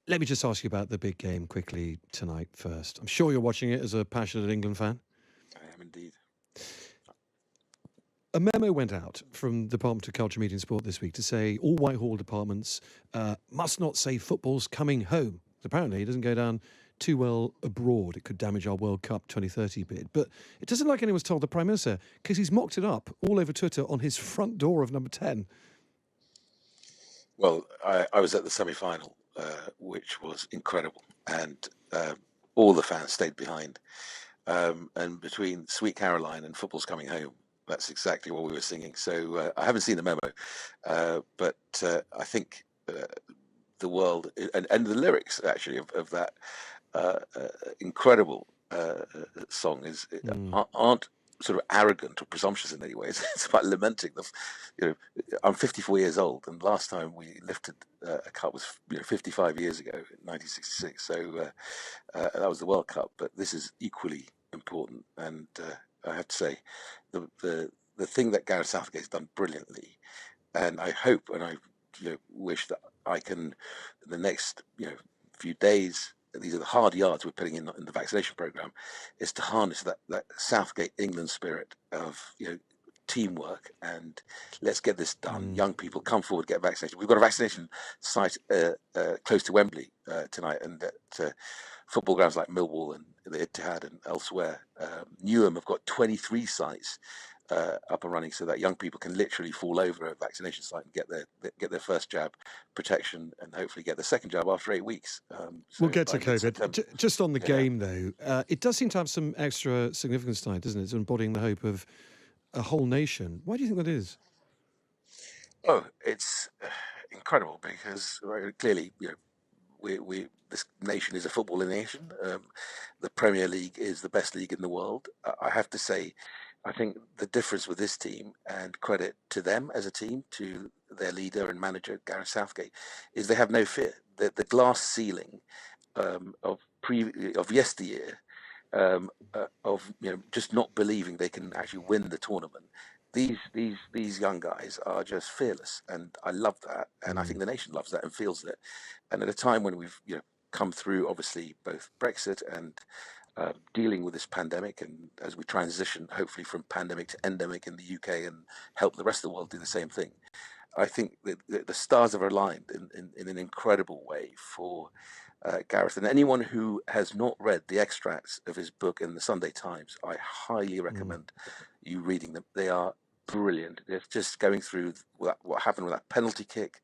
Let me just ask you about the big game quickly tonight first. I'm sure you're watching it as a passionate England fan. I am indeed. A memo went out from the Department of Culture, Media and Sport this week to say all Whitehall departments must not say football's coming home. Apparently, it doesn't go down too well abroad. It could damage our World Cup 2030 bid. But it doesn't like anyone's told the Prime Minister because he's mocked it up all over Twitter on his front door of number 10. Well, I was at the semi-final, which was incredible, and all the fans stayed behind. And between Sweet Caroline and Football's Coming Home, that's exactly what we were singing. So I haven't seen the memo, but I think the world and the lyrics actually of that incredible song aren't sort of arrogant or presumptuous in any way. It's about lamenting I'm 54 years old, and last time we lifted a cup was 55 years ago, in 1966. So that was the World Cup, but this is equally important. And I have to say, the thing that Gareth Southgate has done brilliantly, and I hope and I wish that I can, in the next few days, these are the hard yards we're putting in the vaccination program, is to harness that Southgate England spirit of teamwork, and let's get this done. Young people, come forward, get vaccinated. We've got a vaccination site close to Wembley tonight, and at football grounds like Millwall and the Etihad and elsewhere. Newham have got 23 sites up and running, so that young people can literally fall over a vaccination site and get their first jab protection, and hopefully get the second jab after 8 weeks. We'll get to COVID. Just on the game, though, it does seem to have some extra significance tonight, doesn't it? It's embodying the hope of a whole nation. Why do you think that is? Oh, it's incredible because clearly, this nation is a footballing nation. The Premier League is the best league in the world. I have to say, I think the difference with this team, and credit to them as a team, to their leader and manager, Gareth Southgate, is they have no fear. The glass ceiling of yesteryear, of just not believing they can actually win the tournament. These young guys are just fearless, and I love that, and I think the nation loves that and feels it. And at a time when we've come through, obviously, both Brexit and dealing with this pandemic, and as we transition hopefully from pandemic to endemic in the UK and help the rest of the world do the same thing, I think the stars have aligned in an incredible way for Gareth. And anyone who has not read the extracts of his book in the Sunday Times, I highly recommend you reading them. They are brilliant. They're just going through what happened with that penalty kick,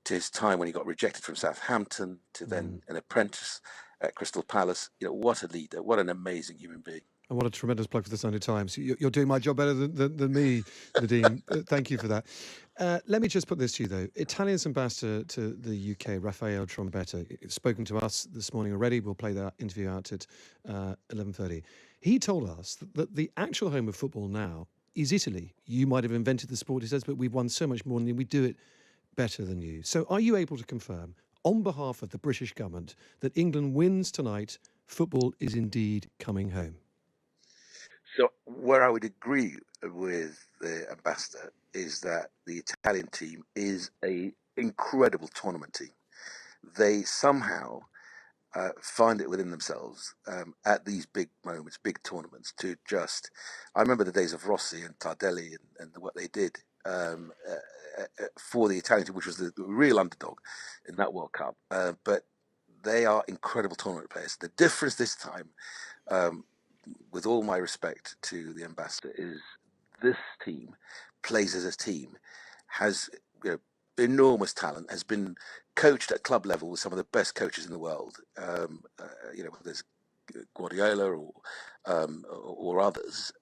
to his time when he got rejected from Southampton, to then an apprentice at Crystal Palace. What a leader, what an amazing human being. And what a tremendous plug for the Sunday Times. You're doing my job better than me, Nadhim. Thank you for that. Let me just put this to you, though. Italian's ambassador to the UK, Raffaele Trombetta, spoken to us this morning already. We'll play that interview out at 11:30. He told us that the actual home of football now is Italy. You might have invented the sport, he says, but we've won so much more than you. We do it better than you. So are you able to confirm, on behalf of the British government, that England wins tonight, football is indeed coming home? So where I would agree with the ambassador is that the Italian team is an incredible tournament team. They somehow find it within themselves at these big moments, big tournaments, to just... I remember the days of Rossi and Tardelli and what they did for the Italian team, which was the real underdog in that World Cup. But they are incredible tournament players. The difference this time, with all my respect to the ambassador, is this team plays as a team, has enormous talent, has been coached at club level with some of the best coaches in the world. Whether it's Guardiola or others.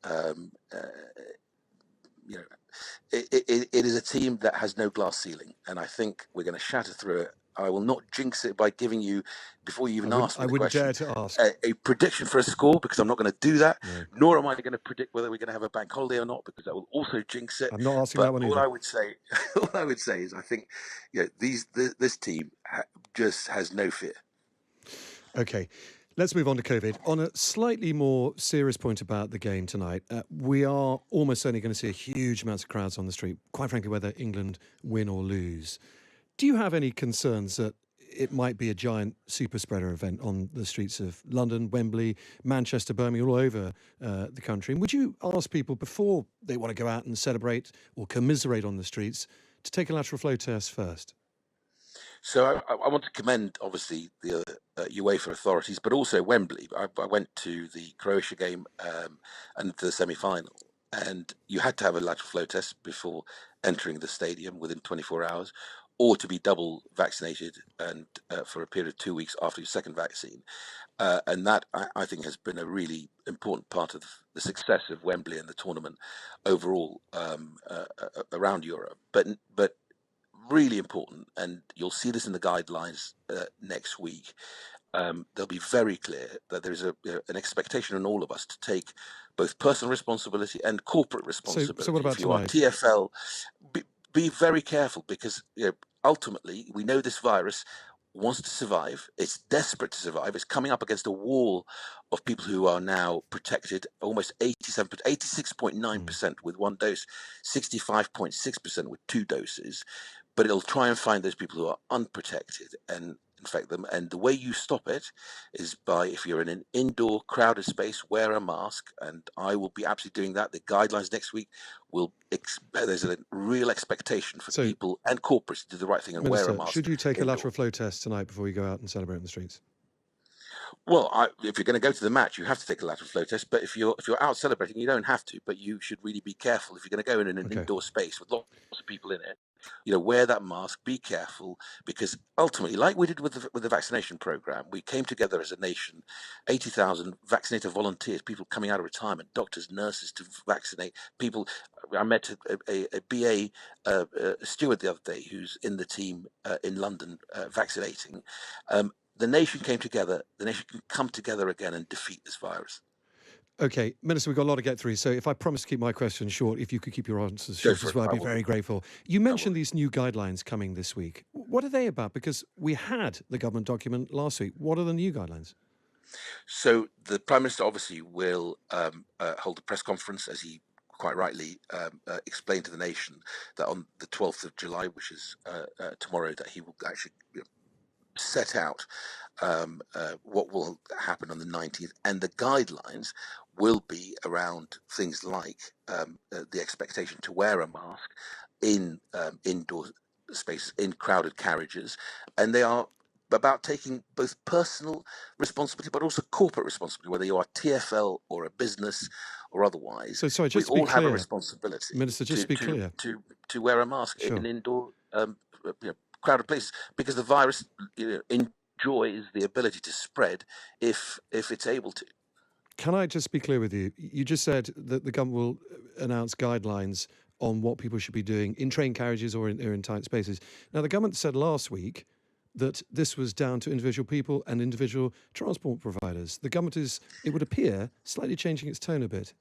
It is a team that has no glass ceiling, and I think we're going to shatter through it. I will not jinx it by giving you, before you even ask me the question, dare to ask a prediction for a score, because I'm not going to do that. No. Nor am I going to predict whether we're going to have a bank holiday or not, because that will also jinx it. I'm not asking but that one either. All I would say is I think this team just has no fear. Okay. Let's move on to COVID. On a slightly more serious point about the game tonight, we are almost certainly going to see a huge amount of crowds on the street, quite frankly, whether England win or lose. Do you have any concerns that it might be a giant super spreader event on the streets of London, Wembley, Manchester, Birmingham, all over the country. And would you ask people before they want to go out and celebrate or commiserate on the streets to take a lateral flow test first? So I want to commend, obviously, the UEFA authorities, but also Wembley. I went to the Croatia game and to the semi-final, and you had to have a lateral flow test before entering the stadium within 24 hours, or to be double vaccinated and for a period of 2 weeks after your second vaccine. And that, I think, has been a really important part of the success of Wembley and the tournament overall around Europe. But really important, and you'll see this in the guidelines next week. They'll be very clear that there's an expectation on all of us to take both personal responsibility and corporate responsibility. So what about if you are tonight? TFL, be very careful, because ultimately we know this virus wants to survive. It's desperate to survive. It's coming up against a wall of people who are now protected, almost 86.9% with one dose, 65.6% with two doses. But it'll try and find those people who are unprotected and infect them. And the way you stop it is by, if you're in an indoor crowded space, wear a mask. And I will be absolutely doing that. The guidelines next week there's a real expectation for people and corporates to do the right thing and wear a mask. Should you take a lateral flow test tonight before you go out and celebrate in the streets? Well, if you're going to go to the match, you have to take a lateral flow test. But if you're out celebrating, you don't have to. But you should really be careful if you're going to go in an indoor space with lots of people in it. Wear that mask. Be careful, because ultimately, like we did with the vaccination program, we came together as a nation, 80,000 vaccinator volunteers, people coming out of retirement, doctors, nurses to vaccinate people. I met a BA steward the other day who's in the team in London vaccinating. The nation came together. The nation can come together again and defeat this virus. Okay, Minister, we've got a lot to get through. So if I promise to keep my questions short, if you could keep your answers short as well, I'd be very grateful. You mentioned these new guidelines coming this week. What are they about? Because we had the government document last week. What are the new guidelines? So the Prime Minister obviously will hold a press conference, as he quite rightly explained to the nation, that on the 12th of July, which is tomorrow, that he will actually set out what will happen on the 19th, and the guidelines will be around things like the expectation to wear a mask in indoor spaces, in crowded carriages, and they are about taking both personal responsibility but also corporate responsibility, whether you are TFL or a business or otherwise. So sorry, just we all to be clear, have a responsibility, Minister, just to be clear, to wear a mask in indoor crowded places, because the virus enjoys the ability to spread if it's able to. Can I just be clear with you? You just said that the government will announce guidelines on what people should be doing in train carriages or in tight spaces. Now, the government said last week that this was down to individual people and individual transport providers. The government is, it would appear, slightly changing its tone a bit.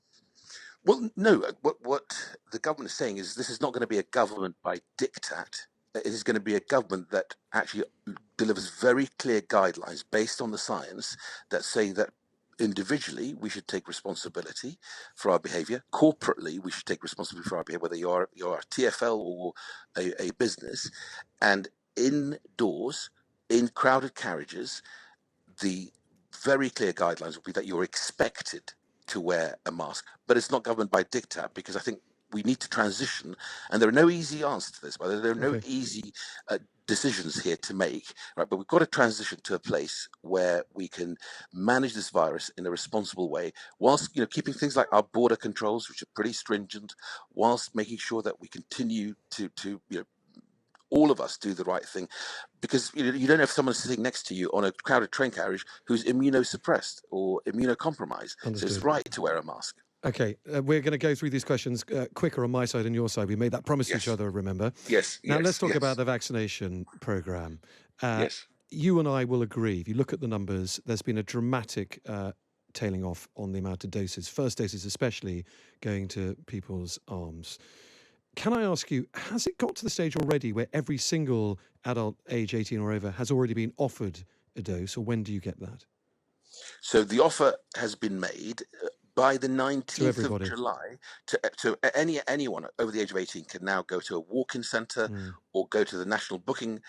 Well, no, what the government is saying is this is not going to be a government by diktat. It is going to be a government that actually delivers very clear guidelines based on the science that say that individually we should take responsibility for our behavior. Corporately, we should take responsibility for our behavior, whether you're a TFL or a business. And indoors, in crowded carriages, the very clear guidelines will be that you're expected to wear a mask, but it's not governed by diktat, because I think we need to transition, and there are no easy answers to this, but there are no easy decisions here to make, right? But we've got to transition to a place where we can manage this virus in a responsible way, whilst keeping things like our border controls, which are pretty stringent, whilst making sure that we continue to all of us do the right thing, because you don't know if someone's sitting next to you on a crowded train carriage who's immunosuppressed or immunocompromised. Understood. So it's right to wear a mask. Okay, we're going to go through these questions quicker on my side and your side. We made that promise to each other, remember? Yes. Now let's talk about the vaccination programme. Yes. You and I will agree, if you look at the numbers, there's been a dramatic tailing off on the amount of doses, first doses especially, going to people's arms. Can I ask you, has it got to the stage already where every single adult age 18 or over has already been offered a dose, or when do you get that? So the offer has been made, by the to 19th of everybody. July, anyone over the age of 18 can now go to a walk-in centre Mm. or go to the national booking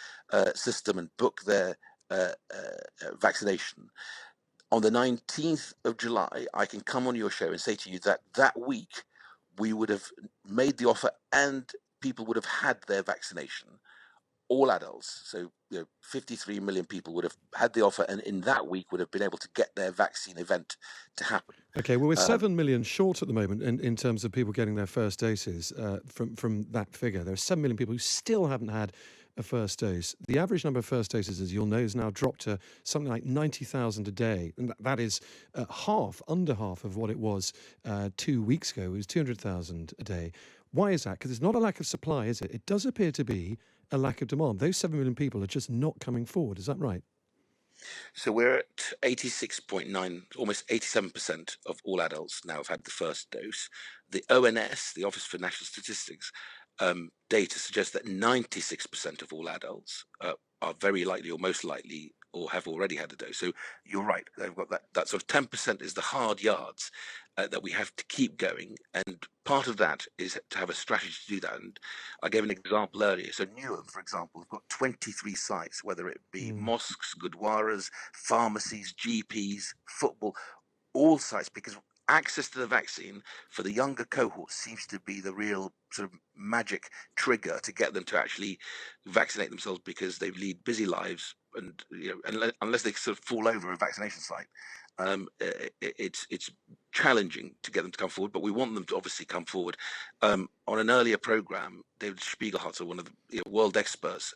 system and book their vaccination. On the 19th of July, I can come on your show and say to you that that week we would have made the offer and people would have had their vaccination. All adults, so 53 million people would have had the offer, and in that week would have been able to get their vaccine event to happen. Okay, well, we're 7 million short at the moment in terms of people getting their first doses from that figure. There are 7 million people who still haven't had a first dose. The average number of first doses, as you'll know, has now dropped to something like 90,000 a day. And that is under half of what it was 2 weeks ago. It was 200,000 a day. Why is that? Because it's not a lack of supply, is it? It does appear to be a lack of demand. Those 7 million people are just not coming forward. Is that right? So we're at 86.9, almost 87% of all adults now have had the first dose. The ONS, the Office for National Statistics, data suggests that 96% of all adults are very likely or most likely or have already had a dose. So you're right. They've got that sort of 10% is the hard yards that we have to keep going. And part of that is to have a strategy to do that. And I gave an example earlier. So Newham, for example, have got 23 sites, whether it be mosques, gurdwaras, pharmacies, GPs, football, all sites, because access to the vaccine for the younger cohort seems to be the real sort of magic trigger to get them to actually vaccinate themselves, because they lead busy lives, and unless they sort of fall over a vaccination site, it's challenging to get them to come forward. But we want them to obviously come forward. On an earlier program, David Spiegelhalter, one of the world experts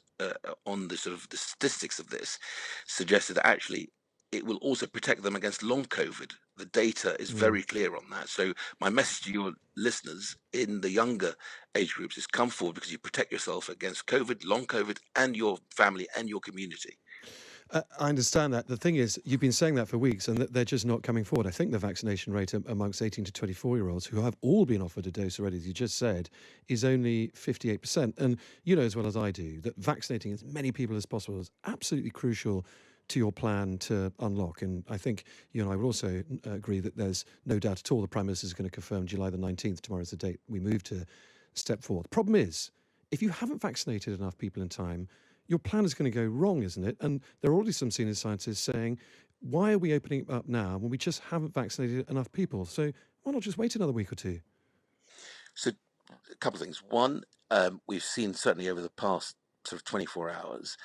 on the sort of the statistics of this, suggested that actually it will also protect them against long COVID. The data is very clear on that. So my message to your listeners in the younger age groups is come forward, because you protect yourself against COVID, long COVID, and your family and your community. I understand that. The thing is, you've been saying that for weeks, and they're just not coming forward. I think the vaccination rate amongst 18 to 24-year-olds who have all been offered a dose already, as you just said, is only 58%. And you know as well as I do that vaccinating as many people as possible is absolutely crucial to your plan to unlock. And I think you and I would also agree that there's no doubt at all the Prime Minister is going to confirm July the 19th. Tomorrow is the date we move to step forward. The problem is, if you haven't vaccinated enough people in time, your plan is going to go wrong, isn't it? And there are already some senior scientists saying, why are we opening up now when we just haven't vaccinated enough people? So why not just wait another week or two? So a couple of things. One, we've seen certainly over the past sort of 24 hours,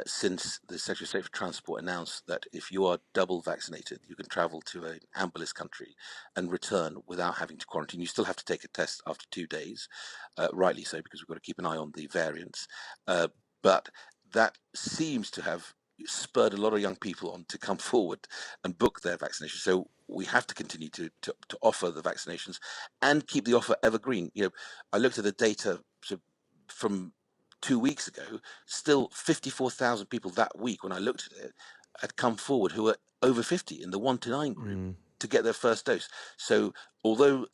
since the Secretary of State for Transport announced that if you are double vaccinated, you can travel to an amberlist country and return without having to quarantine. You still have to take a test after 2 days, rightly so, because we've got to keep an eye on the variants. But that seems to have spurred a lot of young people on to come forward and book their vaccination. So we have to continue to offer the vaccinations and keep the offer evergreen. I looked at the data from 2 weeks ago. Still 54,000 people that week, when I looked at it, had come forward who were over 50 in the 1 to 9 group to get their first dose. So although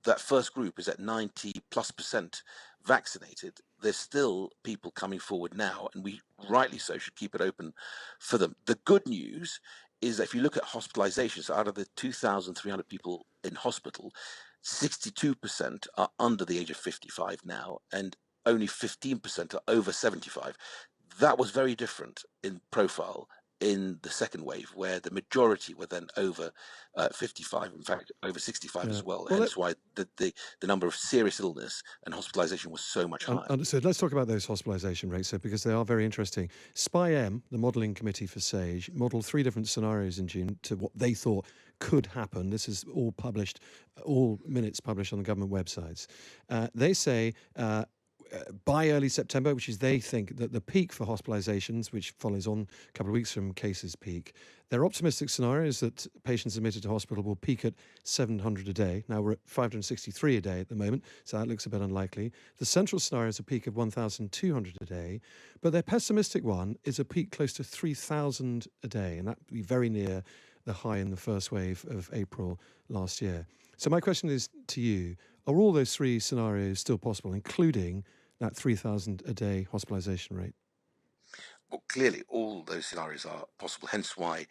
that first group is at 90+% vaccinated, there's still people coming forward now, and we rightly so should keep it open for them. The good news is that if you look at hospitalisations, out of the 2,300 people in hospital, 62% are under the age of 55 now, and only 15% are over 75. That was very different in profile in the second wave, where the majority were then over 55, in fact, over 65 as well. Hence why the number of serious illness and hospitalisation was so much higher. Understood. Let's talk about those hospitalisation rates, because they are very interesting. SPI-M, the modelling committee for SAGE, modelled 3 different scenarios in June to what they thought could happen. This is all published, all minutes published on the government websites. They say by early September, which is they think that the peak for hospitalisations, which follows on a couple of weeks from cases peak, their optimistic scenario is that patients admitted to hospital will peak at 700 a day. Now we're at 563 a day at the moment, so that looks a bit unlikely. The central scenario is a peak of 1,200 a day, but their pessimistic one is a peak close to 3,000 a day, and that would be very near the high in the first wave of April last year. So my question is to you, are all those 3 scenarios still possible, including that 3,000 a day hospitalisation rate? clearly all those scenarios are possible. Hence why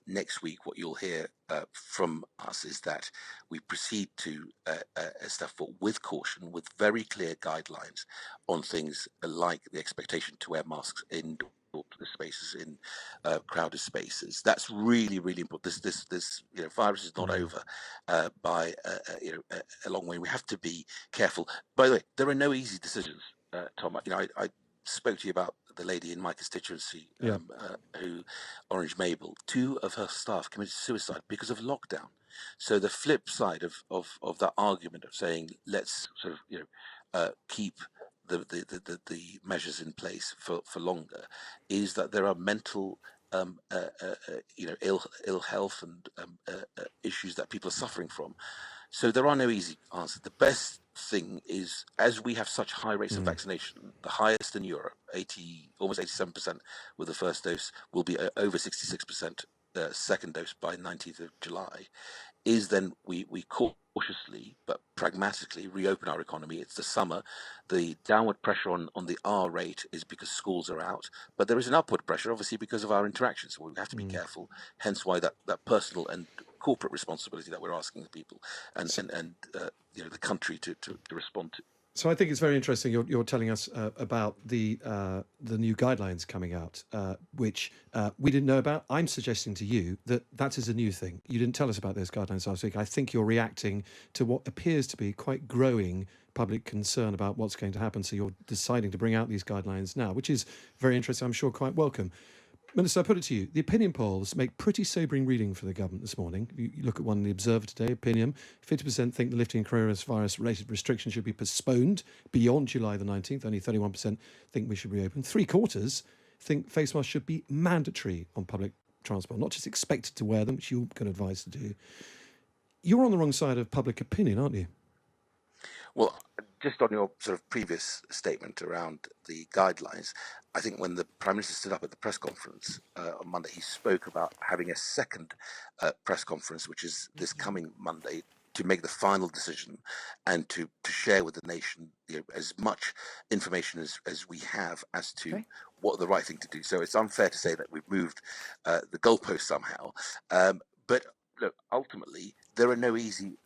next week what you'll hear from us is that we proceed to step forward with caution, with very clear guidelines on things like the expectation to wear masks in spaces, in crowded spaces. That's really, really important. This virus is not over by a long way. We have to be careful. By the way, there are no easy decisions, Tom. I spoke to you about the lady in my constituency who, Orange Mabel, 2 of her staff committed suicide because of lockdown. So the flip side of that argument of saying let's sort of keep the measures in place for longer is that there are mental ill health and issues that people are suffering from. So there are no easy answers. The best thing is, as we have such high rates of vaccination, the highest in Europe, almost 87% with the first dose, will be over 66% second dose by 19th of July, is then we cautiously but pragmatically reopen our economy. It's the summer. The downward pressure on the R rate is because schools are out, but there is an upward pressure, obviously, because of our interactions. So we have to be careful, hence why that personal and corporate responsibility that we're asking the people and the country to respond to. So I think it's very interesting. You're telling us about the new guidelines coming out, which we didn't know about. I'm suggesting to you that is a new thing. You didn't tell us about those guidelines last week. I think you're reacting to what appears to be quite growing public concern about what's going to happen. So you're deciding to bring out these guidelines now, which is very interesting. I'm sure quite welcome. Minister, I put it to you. The opinion polls make pretty sobering reading for the government this morning. You look at one in the Observer today, opinion. 50% think the lifting of coronavirus-related restrictions should be postponed beyond July the 19th. Only 31% think we should reopen. 3/4 think face masks should be mandatory on public transport, not just expected to wear them, which you're going to advise to do. You're on the wrong side of public opinion, aren't you? Well, just on your sort of previous statement around the guidelines, I think when the Prime Minister stood up at the press conference on Monday, he spoke about having a second press conference, which is this coming Monday, to make the final decision and to share with the nation as much information as we have as to what the right thing to do. So it's unfair to say that we've moved the goalpost somehow. But look, ultimately, there are no easy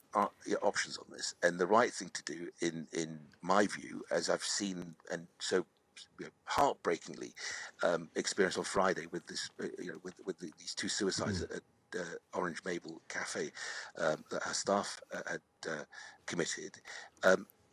options on this, and the right thing to do, in my view, as I've seen and so heartbreakingly experienced on Friday with this, these 2 suicides at Orange Mabel Cafe that her staff had committed.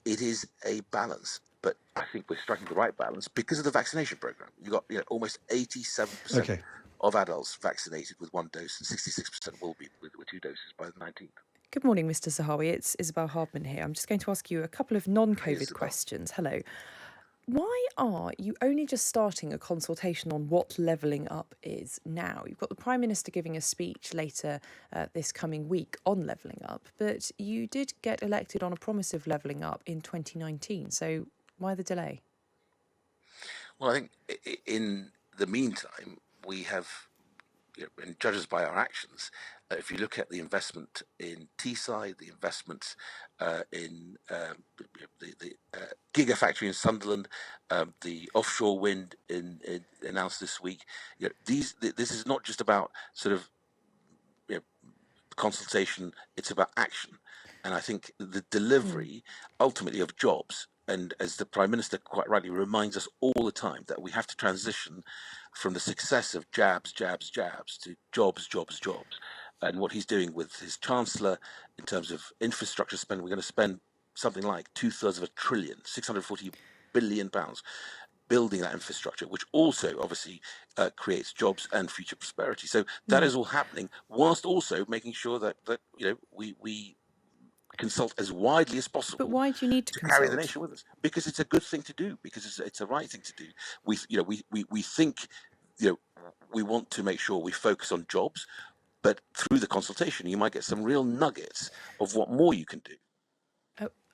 It is a balance, but I think we're striking the right balance because of the vaccination program. You got almost 87% of adults vaccinated with 1 dose, and 66% will be with 2 doses by the 19th. Good morning, Mr. Zahawi. It's Isabel Hardman here. I'm just going to ask you a couple of non-COVID questions. Hello. Why are you only just starting a consultation on what levelling up is now? You've got the Prime Minister giving a speech later this coming week on levelling up, but you did get elected on a promise of levelling up in 2019. So why the delay? Well, I think in the meantime, we have, and judged by our actions, if you look at the investment in Teesside, the investments in the gigafactory in Sunderland, the offshore wind announced this week, this is not just about sort of consultation, it's about action. And I think the delivery ultimately of jobs, and as the Prime Minister quite rightly reminds us all the time, that we have to transition from the success of jabs to jobs. And what he's doing with his Chancellor in terms of infrastructure spend, we're going to spend something like 2/3 of a trillion, £640 billion, building that infrastructure, which also obviously creates jobs and future prosperity. So that is all happening, whilst also making sure that we consult as widely as possible. But why do you need to carry the nation with us? Because it's a good thing to do. Because it's a right thing to do. We think we want to make sure we focus on jobs, but through the consultation, you might get some real nuggets of what more you can do.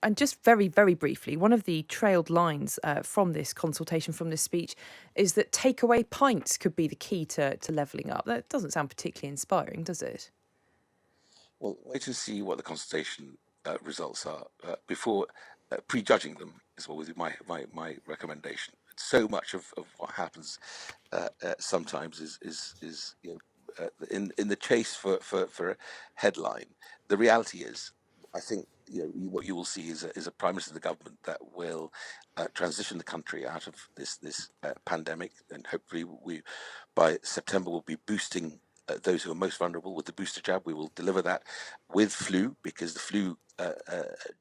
And just very, very briefly, one of the trailed lines from this consultation, from this speech, is that takeaway pints could be the key to levelling up. That doesn't sound particularly inspiring, does it? Well, wait and see what the consultation results are before prejudging them is what would be my recommendation. so much of what happens sometimes is in the chase for a headline. The reality is, I think what you will see is a prime minister of the government that will transition the country out of this pandemic, and hopefully by September we'll be boosting those who are most vulnerable with the booster jab. We will deliver that with flu, because the flu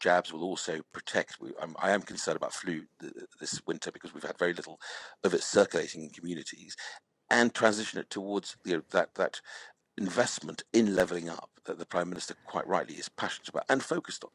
jabs will also protect. I am concerned about flu this winter because we've had very little of it circulating in communities, and transition it towards that investment in levelling up that the Prime Minister quite rightly is passionate about and focused on.